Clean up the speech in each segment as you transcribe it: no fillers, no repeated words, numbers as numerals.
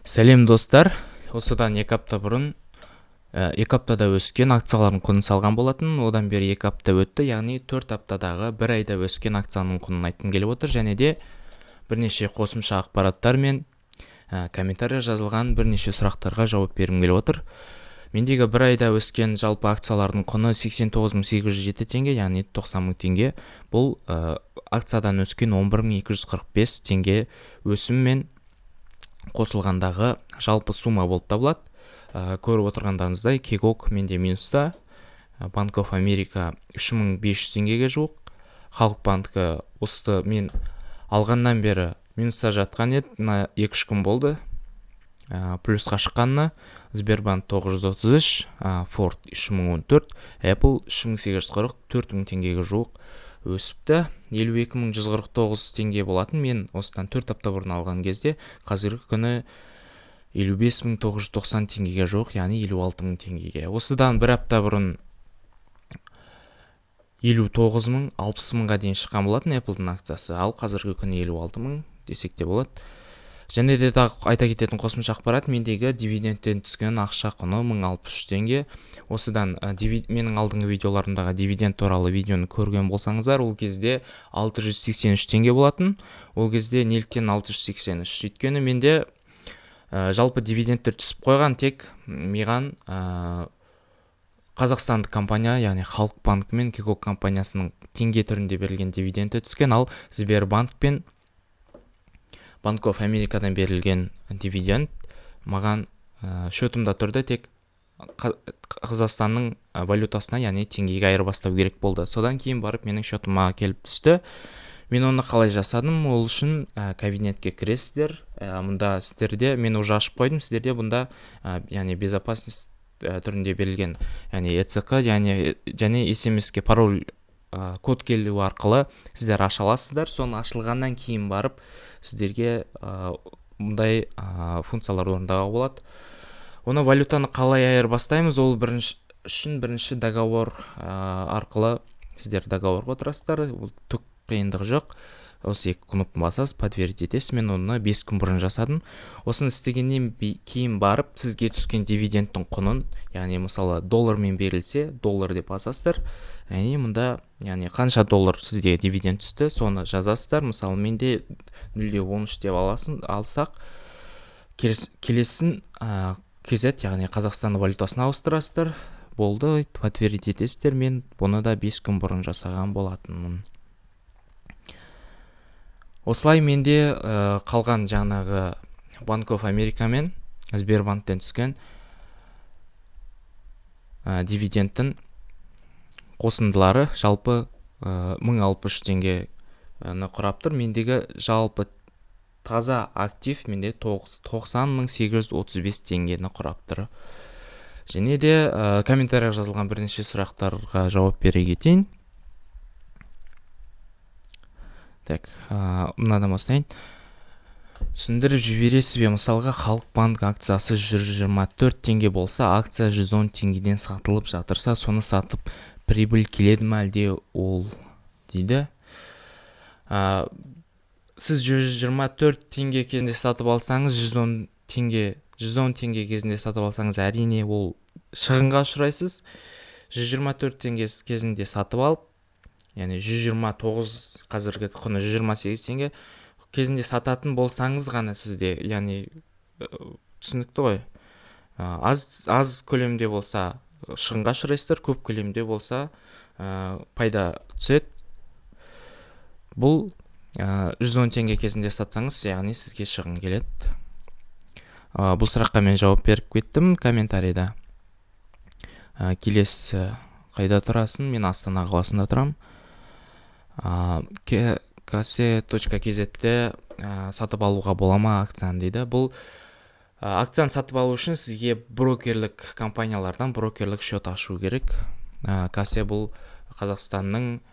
Сәлем достар, осыдан 2 апта бұрын 2 аптада өскен акциялардың құнын салған болатын. Одан бері 2 апта өтті, яғни 4 аптадағы 1 айда өскен акцияның құнын айтқым келіп отыр, және де бірнеше қосымша ақпараттар мен комментарий жазылған бірнеше сұрақтарға жауап бергім келіп отыр. Мендегі 1 айда өскен жалпы акциялардың құны 89.807 теңге, яғни 90.000 теңге. Бұл акциядан өскен 11.245 теңге өсіммен қосылғандағы жалпы сумма болып табылады. Көріп отырғандарыңыздай, Кегок менде минуста, Банк оф Америка 3500 теңгеге жуық, Халық банкі осы мен алғаннан бері минуста жатқан еді, 2-3 күн болды. Плюсқа шыққанына Сбербанк 933, Форд 3014, Apple 3840, 4000 теңгеге жуық өсіпті. 52.149 теңге болатын. Мен осыдан 4 апта бұрын алған кезде қазіргі күні 55.990 теңгеге жуық, яғни 56.000 теңгеге. Осыдан 1 апта бұрын 59.000, 60.000-ға дейін шыққан болатын Apple'дың акциясы, ал қазіргі күні 56.000 десек те болады. Және де айта кететін қосымша ақпарат, мендегі дивидендтен түскен ақша құны 1063 теңге. Осыдан менің алдыңғы видеоларымдағы дивиденд туралы видеоны көрген болсаңыздар, ол кезде 683 теңге болатын. Ол кезде неліктен 683? Өйткені менде жалпы дивидендтер түсіп қойған, тек маған қазақстандық компания, яғни Халық банкі мен Кегок компаниясының теңге түрінде берілген дивиденді түскен, ал Сбербанк пен Банк оф Америкадан берілген дивиденд маған шотымда тұрды, тек Қазақстанның валютасына, яғни теңгеге айырбастау керек болды. Содан кейін барып менің шотыма келіп түсті. Мен оны қалай жасадым? Ол үшін кабинетке кіресіздер. Мұнда сіздерде, мен уже ашып қойдым, сіздерде бұнда яғни безопасность түрінде берілген, яғни ЭЦК, және SMS-ке пароль код келу арқылы сіздер аша аласыздар. Соны ашылғаннан кейін барып сіздерге мұндай функциялар орындауға болады. Оны валютаны қалай айырбастаймыз? Ол бірінші договор арқылы сіздер договорға отырасыздар. Ол түк қиындығы жоқ. Осы 2 кнопканы басасыз, подтвердить етесіз. Мен оны 5 күн бұрын жасадым. Осыны істегеннен кейін барып сізге түскен дивидендтің құнын, яғни мысалы доллармен берілсе, доллар деп басасыздар. Яғни мұнда, яғни қанша доллар сізге дивиденд түсті, соны жазасыздар. Мысалы менде 0.13 деп алсақ, келесін кезет, яғни Қазақстан валютасына ауыстырасыздар. Болды, подтвердить етесіздер. Мен бұны да 5 күн бұрын жасаған болатынмын. Осылай менде қалған жаңағы Банк оф Америка мен Сбербанктен түскен дивидендтің қосындылары жалпы 1063 теңгені құрап тұр. Мендегі жалпы таза актив менде 90.835 теңгені құрап тұр. Және де комментария жазылған бірнеше сұрақтарға жауап бере кетейін. Так, мынадан бастайын. Түсіндіріп жібересіз бе? Мысалға, Халық банк акциясы 124 теңге болса, акция 110 теңгеден сатылып жатырса, соны сатып прибыль келеді ме әлде ол дейді. Сіз 124 теңге кезінде сатып алсаңыз, 110 теңге кезінде сатып алсаңыз, әрине ол шығынға ұшырайсыз. 124 теңге кезінде сатып алып, яғни 129, қазіргі құны 128 теңге кезінде сататын болсаңыз ғана сізде, яғни түсінікті ғой. Аз көлемде болса шығынға ұшырайсыздар, көп көлемде болса пайда түседі. Бұл 110 теңге кезінде сатсаңыз, яғни сізге шығын келеді. Бұл сұраққа мен жауап беріп кеттім комментарийда. Келесі қайда тұрасың? Мен Астана қаласында тұрам. kc.kz-де сатып алуға бола ма акцияны дейді. Бұл акцияны сатып алу үшін сізге брокерлік компаниялардан брокерлік шот ашу керек. kc бұл Қазақстанның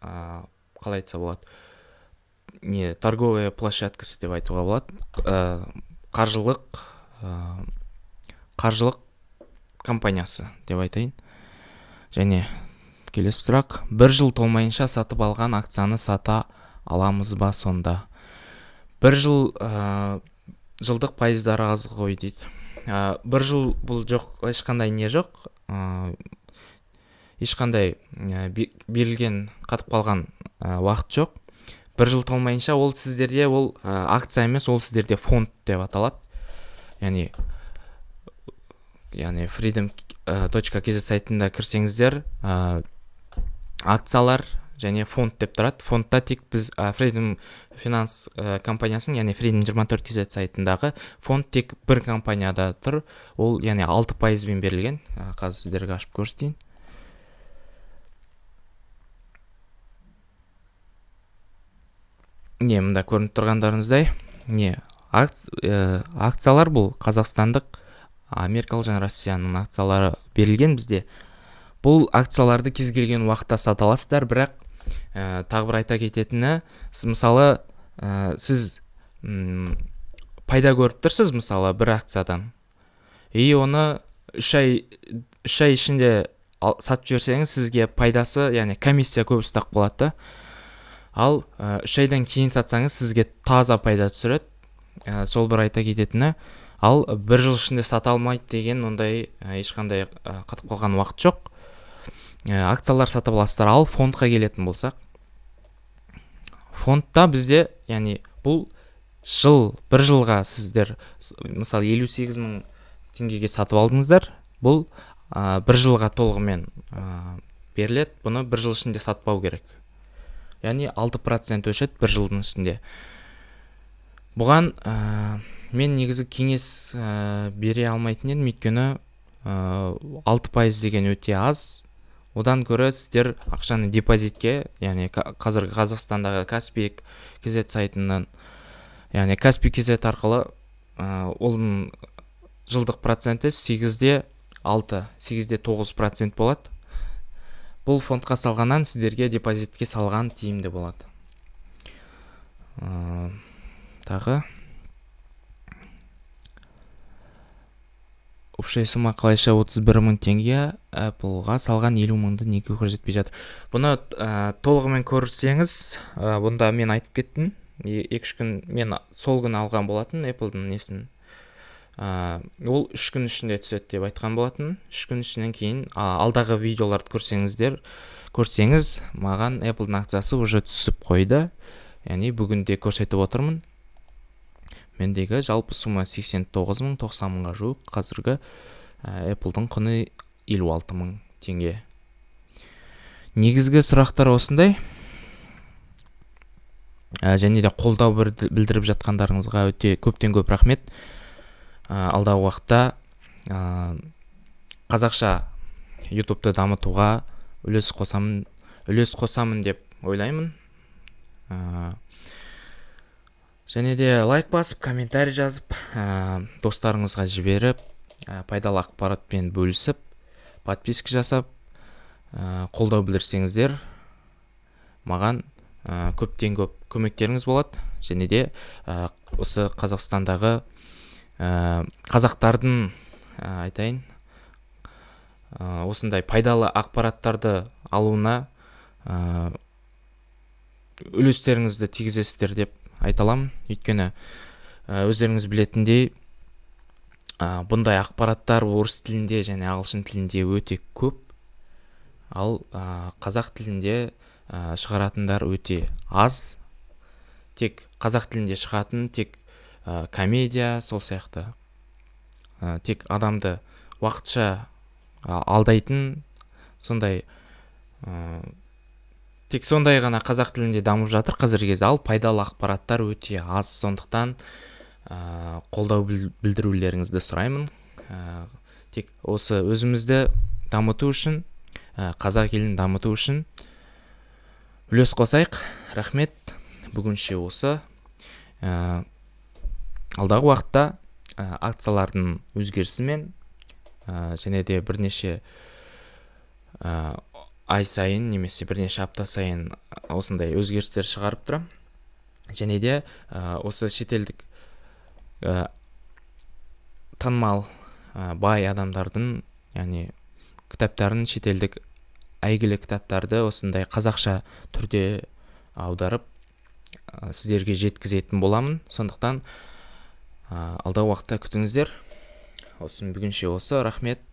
қалай айтса болады, торговая площадкасы деп айтуға болады. Қаржылық компаниясы деп айтайын. Және келесі сұрақ, 1 жыл толмайынша сатып алған акцияны сата аламыз ба сонда? 1 жыл жылдық пайыздары аз ғой дейді. Бір жыл бұл жоқ, ешқандай не жоқ, ешқандай берілген қатып қалған уақыт жоқ. Бір жыл толмайынша ол сіздерде ол акция емес, ол сіздерде фонд деп аталады. Яғни freedom.kz сайтында кірсеңіздер, акциялар және фонд деп тұрады. Фондта тек біз Freedom Finance компаниясының, яғни Freedom 24kz сайтындағы фонд тек бір компанияда тұр. Ол яғни 6%-бен берілген. Қазір сіздерге ашып көрсетейін. Мында көрініп тұрғандарыңыздай, акциялар бұл қазақстандық, америкалық және Россияның акциялары берілген бізде. Бұл акцияларды кез келген уақытта сата аласыздар, бірақ тағы бір айта кететіні, мысалы сіз пайда көріп тұрсыз мысалы бір акциядан, оны 3 ай ішінде сатып жіберсеңіз, сізге пайдасы, яғни комиссия көп ұстақ болады. Ал 3 айдан кейін сатсаңыз, сізге таза пайда түсіреді. Сол бір айта кететіні. Ал 1 жыл ішінде сата алмайды деген ондай ешқандай қатып қалған уақыт жоқ. Акциялар сатып аласыздар. Ал фондқа келетін болсақ, фондта бізде, яғни бұл бір жылға сіздер мысалы 58.000 теңгеге сатып алдыңыздар. Бұл 1 жылға толығымен беріледі. Бұны 1 жыл ішінде сатпау керек. Яғни 6% өшеді 1 жылдың ішінде. Бұған мен негізі кеңес бере алмайтын едім, өйткені 6% деген өте аз. Одан көрі сіздер ақшаны депозитке, яғни қазіргі Қазақстандағы Kaspi.kz сайтынан, яғни Kaspi.kz арқылы оның жылдық проценті 8-де 6, 8-де 9% болады. Бұл фондқа салғаннан сіздерге депозитке салған тиімді болады. Тағы общая сумма қалайша 31.000 теңге, Apple-ға салған 50.000-ды неге көрсетпей жатыр. Бұны толығымен көрсеңіз, бұнда мен айтып кеттім. 2-3 күн мен сол күн алған болатын Apple-дың несін. Ол 3 күн ішінде түседі деп айтқан болатын. 3 күн ішінен кейін алдағы видеоларды көрсеңіз, маған Apple-дың акциясы уже түсіп қойды. Яғни бүгінде көрсетіп отырмын. Мендегі жалпы сума 89.000, 90.000-ға жуық. Қазіргі Apple-дың құны 56.000 теңге. Негізгі сұрақтар осындай. Және де қолдау білдіріп жатқандарыңызға өте көптен көп рахмет. Алдағы уақытта қазақша YouTube-ты дамытуға үлес қосамын деп ойлаймын. Және де лайк басып, комментарий жазып, достарыңызға жіберіп, пайдалы ақпаратпен бөлісіп, подписка жасап, қолдау білдірсеңіздер, маған көптен көп көмектеріңіз болады. Және де осы Қазақстандағы қазақтардың айтайын, осындай пайдалы ақпараттарды алуына үлестеріңізді тигізесіздер деп айталамын. Өйткені өздеріңіз білетіндей, бұндай ақпараттар орыс тілінде және ағылшын тілінде өте көп. Ал қазақ тілінде шығаратындар өте аз. Тек қазақ тілінде шығатын, тек комедия, сол сияқты. Тек адамды уақытша алдайтын, сондай тек сондай ғана қазақ тілінде дамып жатыр қазіргі кезде. Ал пайдалы ақпараттар өте аз. Сондықтан қолдау білдірулеріңізді сұраймын. Тек осы өзімізді дамыту үшін, қазақ елін дамыту үшін үлес қосайық. Рахмет. Бүгінше осы. Алдағы уақытта акциялардың өзгерісімен және де бірнеше ай сайын немесе бірнеше апта сайын осындай өзгерістер шығарып тұрам. Және де осы шетелдік танымал бай адамдардың, яғни кітаптарын, шетелдік әйгілі кітаптарды осындай қазақша түрде аударып сіздерге жеткізетін боламын. Сондықтан алдағы уақытта күтіңіздер. Осымен бүгінше осы, рахмет.